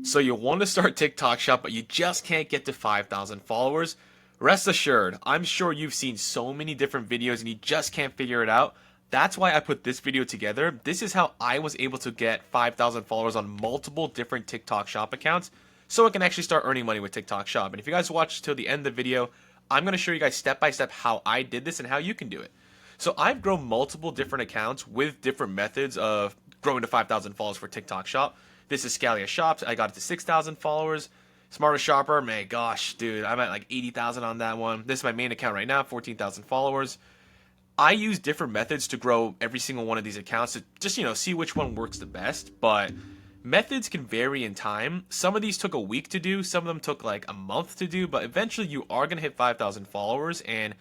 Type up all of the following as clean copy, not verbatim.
So you want to start TikTok Shop, but you just can't get to 5,000 followers? Rest assured, I'm sure you've seen so many different videos and you just can't figure it out. That's why I put this video together. This is how I was able to get 5,000 followers on multiple different TikTok Shop accounts, so I can actually start earning money with TikTok Shop. And if you guys watch till the end of the video, I'm going to show you guys step by step how I did this and how you can do it. So I've grown multiple different accounts with different methods of growing to 5,000 followers for TikTok Shop. This is Scalia Shops. I got it to 6,000 followers. Smartest Shopper, man, gosh, dude, I'm at like 80,000 on that one. This is my main account right now, 14,000 followers. I use different methods to grow every single one of these accounts to just, see which one works the best. But methods can vary in time. Some of these took a week to do, some of them took like a month to do, but eventually you are going to hit 5,000 followers. And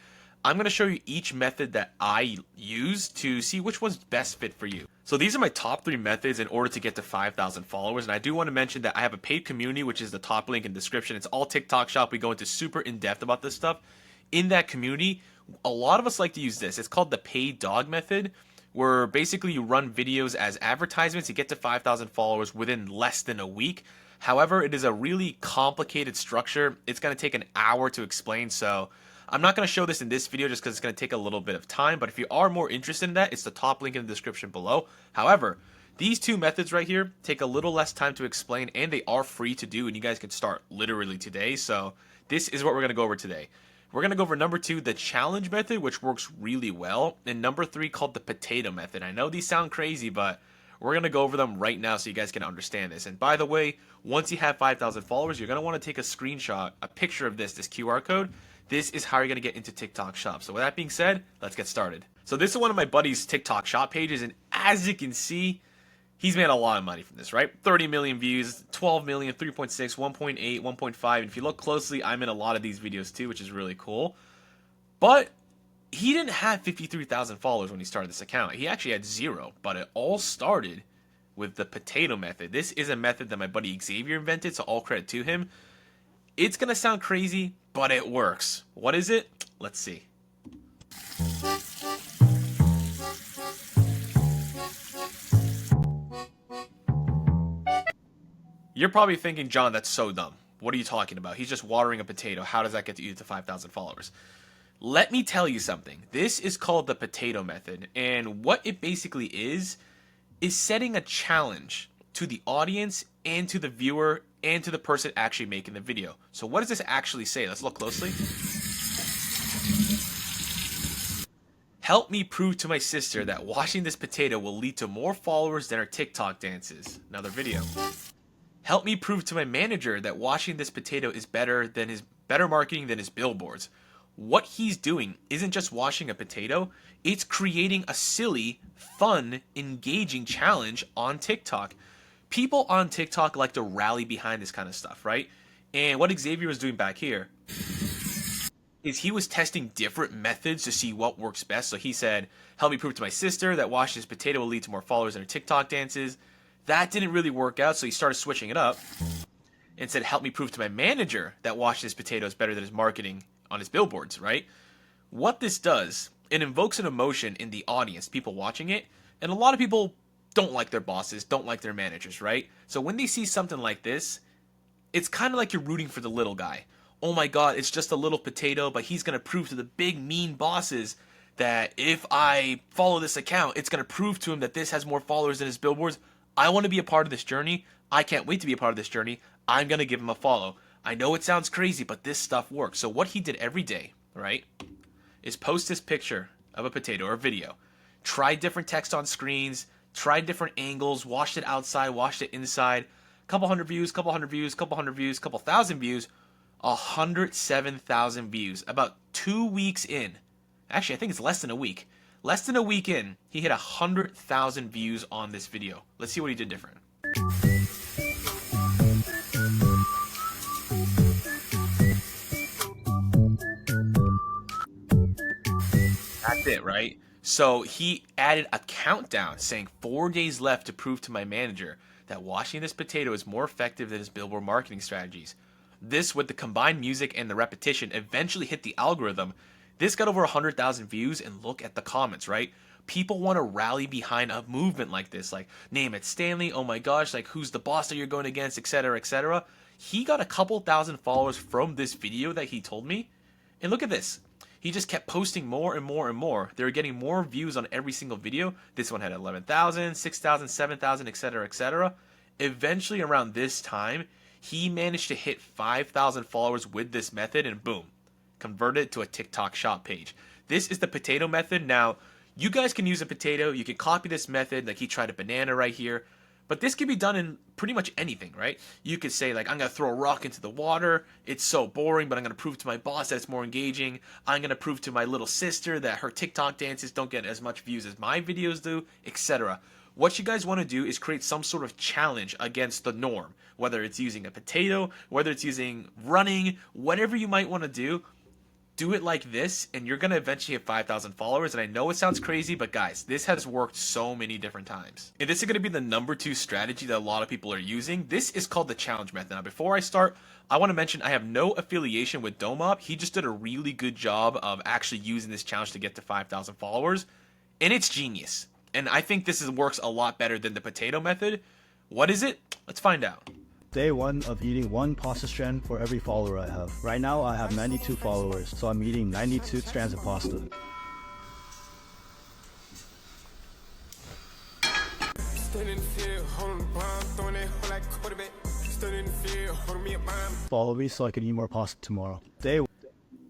I'm going to show you each method that I use to see which one's best fit for you. So these are my top 3 methods in order to get to 5,000 followers. And I do want to mention that I have a paid community, which is the top link in the description. It's all TikTok Shop. We go into super in depth about this stuff. In that community, a lot of us like to use this. It's called the paid dog method, where basically you run videos as advertisements to get to 5,000 followers within less than a week. However, it is a really complicated structure. It's going to take an hour to explain, so I'm not going to show this in this video just because it's going to take a little bit of time, but if you are more interested in that, it's the top link in the description below. However, these two methods right here take a little less time to explain, and they are free to do, and you guys can start literally today. So this is what we're going to go over today. We're going to go over number 2, the challenge method, which works really well, and number 3 called the potato method. I know these sound crazy, but we're going to go over them right now so you guys can understand this. And by the way, once you have 5,000 followers, you're going to want to take a screenshot, a picture of this QR code. This is how you're going to get into TikTok Shop. So with that being said, let's get started. So this is one of my buddy's TikTok Shop pages, and as you can see, he's made a lot of money from this, right? 30 million views, 12 million, 3.6, 1.8, 1.5. And if you look closely, I'm in a lot of these videos too, which is really cool. But he didn't have 53,000 followers when he started this account. He actually had 0, but it all started with the potato method. This is a method that my buddy Xavier invented, so all credit to him. It's going to sound crazy, but it works. What is it? Let's see. You're probably thinking, John, that's so dumb. What are you talking about? He's just watering a potato. How does that get you to 5,000 followers? Let me tell you something. This is called the potato method, and what it basically is setting a challenge to the audience and to the viewer and to the person actually making the video. So what does this actually say? Let's look closely. Help me prove to my sister that washing this potato will lead to more followers than her TikTok dances. Another video. Help me prove to my manager that washing this potato is better marketing than his billboards. What he's doing isn't just washing a potato, it's creating a silly, fun, engaging challenge on TikTok. People on TikTok like to rally behind this kind of stuff, right? And what Xavier was doing back here is he was testing different methods to see what works best. So he said, help me prove to my sister that washing this potato will lead to more followers in her TikTok dances. That didn't really work out, so he started switching it up and said, help me prove to my manager that washing this potato is better than his marketing on his billboards, right? What this does, it invokes an emotion in the audience, people watching it, and a lot of people don't like their bosses, don't like their managers, right? So when they see something like this, it's kind of like you're rooting for the little guy. Oh my god, it's just a little potato, but he's going to prove to the big mean bosses that if I follow this account, it's going to prove to him that this has more followers than his billboards. I want to be a part of this journey. I can't wait to be a part of this journey. I'm going to give him a follow. I know it sounds crazy, but this stuff works. So what he did every day, right, is post this picture of a potato or video. Try different text on screens, try different angles, watched it outside, watched it inside. Couple hundred views, couple hundred views, couple hundred views, couple thousand views. 107,000 views. About 2 weeks in. Actually, I think it's less than a week. Less than a week in, he hit 100,000 views on this video. Let's see what he did different. That's it, right? So he added a countdown saying 4 days left to prove to my manager that washing this potato is more effective than his billboard marketing strategies. This, with the combined music and the repetition, eventually hit the algorithm. This got over 100,000 views, and look at the comments, right? people want to rally behind a movement like this, like name it Stanley, oh my gosh, like who's the boss that you're going against, etc., etc. He got a couple thousand followers from this video that he told me. And look at this. He just kept posting more and more and more. They were getting more views on every single video. This one had 11,000, 6,000, 7,000, etc., etc. Eventually, around this time, he managed to hit 5,000 followers with this method, and boom, converted it to a TikTok shop page. This is the potato method. Now, you guys can use a potato. You can copy this method. Like he tried a banana right here. But this can be done in pretty much anything, right? You could say, like, I'm going to throw a rock into the water. It's so boring, but I'm going to prove to my boss that it's more engaging. I'm going to prove to my little sister that her TikTok dances don't get as much views as my videos do, etc. What you guys want to do is create some sort of challenge against the norm. Whether it's using a potato, whether it's using running, whatever you might want to do it like this, and you're going to eventually hit 5,000 followers. And I know it sounds crazy, but guys, this has worked so many different times. And this is going to be the number 2 strategy that a lot of people are using. This is called the challenge method. Now, before I start, I want to mention I have no affiliation with Domop. He just did a really good job of actually using this challenge to get to 5,000 followers. And it's genius. And I think this works a lot better than the potato method. What is it? Let's find out. Day 1 of eating 1 pasta strand for every follower I have. Right now I have 92 followers, so I'm eating 92 strands of pasta. Follow me so I can eat more pasta tomorrow.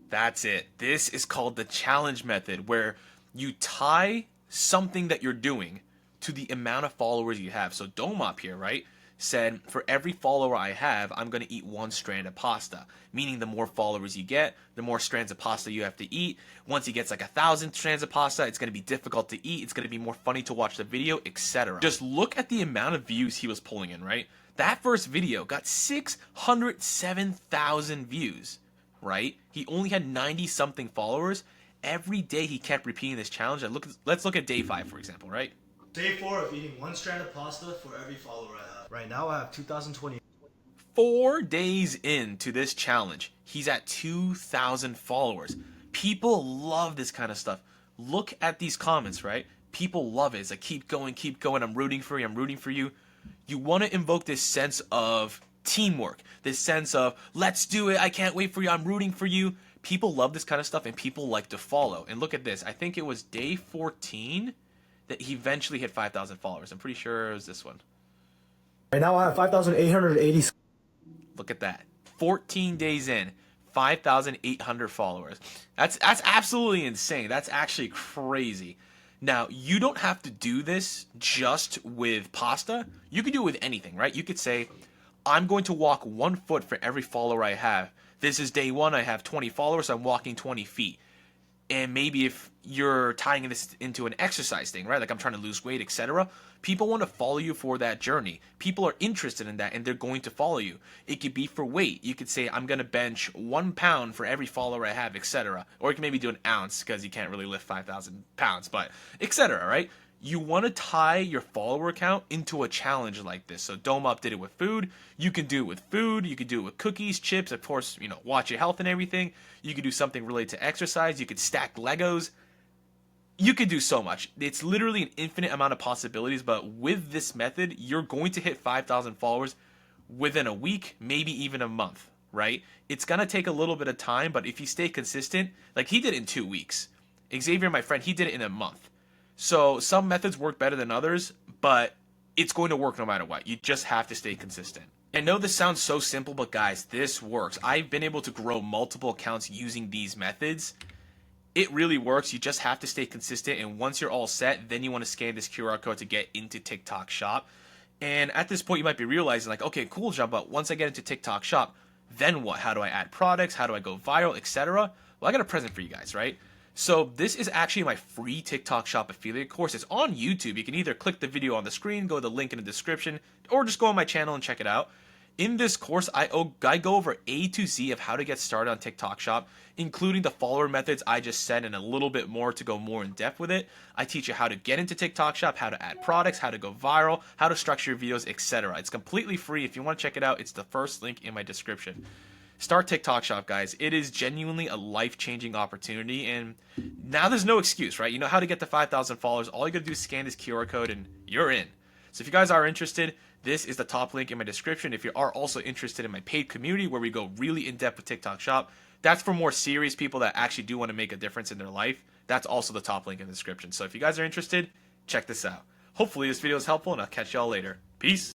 That's it. This is called the challenge method, where you tie something that you're doing to the amount of followers you have. So Domop here, right, said, for every follower I have, I'm going to eat 1 strand of pasta. Meaning the more followers you get, the more strands of pasta you have to eat. Once he gets like 1,000 strands of pasta, it's going to be difficult to eat. It's going to be more funny to watch the video, etc. Just look at the amount of views he was pulling in, right? That first video got 607,000 views, right? He only had 90-something followers. Every day he kept repeating this challenge. Let's look at day 5, for example, right? Day 4 of eating 1 strand of pasta for every follower I have. Right now I have 2,020. 4 days into this challenge, he's at 2,000 followers. People love this kind of stuff. Look at these comments, right? People love it. It's like, keep going, I'm rooting for you, I'm rooting for you. You want to invoke this sense of teamwork, this sense of, let's do it, I can't wait for you, I'm rooting for you. People love this kind of stuff, and people like to follow. And look at this. I think it was day 14 that he eventually hit 5,000 followers. I'm pretty sure it was this one. Right now I have 5,880. Look at that. 14 days in, 5,800 followers. That's absolutely insane. That's actually crazy. Now, you don't have to do this just with pasta. You could do it with anything, right? You could say, I'm going to walk 1 foot for every follower I have. This is day 1. I have 20 followers. So I'm walking 20 feet. And maybe if you're tying this into an exercise thing, right? Like I'm trying to lose weight, etc. People want to follow you for that journey. People are interested in that, and they're going to follow you. It could be for weight. You could say, I'm going to bench 1 pound for every follower I have, etc. Or you can maybe do an ounce because you can't really lift 5,000 pounds, but etc. Right? You want to tie your follower count into a challenge like this. So Domop did it with food. You can do it with food. You could do it with cookies, chips. Of course, watch your health and everything. You could do something related to exercise. You could stack Legos. You could do so much. It's literally an infinite amount of possibilities. But with this method, you're going to hit 5,000 followers within a week, maybe even a month, right? It's going to take a little bit of time, but if you stay consistent, like he did it in 2 weeks. Xavier, my friend, he did it in a month. So some methods work better than others, but it's going to work no matter what. You just have to stay consistent. I know this sounds so simple, but guys, this works. I've been able to grow multiple accounts using these methods. It really works. You just have to stay consistent, and once you're all set, then you want to scan this QR code to get into TikTok Shop. And at this point, you might be realizing, like, okay, cool, John, but once I get into TikTok Shop, then what? How do I add products? How do I go viral, etc.? Well, I got a present for you guys, right? So this is actually my free TikTok Shop affiliate course. It's on YouTube. You can either click the video on the screen, go to the link in the description, or just go on my channel and check it out. In this course, I go over A to Z of how to get started on TikTok Shop, including the follower methods I just said and a little bit more to go more in depth with it. I teach you how to get into TikTok Shop, how to add products, how to go viral, how to structure your videos, etc. It's completely free. If you want to check it out, it's the first link in my description. Start TikTok Shop, guys. It is genuinely a life-changing opportunity, and now there's no excuse, right? You know how to get to 5,000 followers. All you gotta do is scan this QR code, and you're in. So if you guys are interested, this is the top link in my description. If you are also interested in my paid community where we go really in-depth with TikTok Shop, that's for more serious people that actually do want to make a difference in their life. That's also the top link in the description. So if you guys are interested, check this out. Hopefully this video is helpful, and I'll catch y'all later. Peace.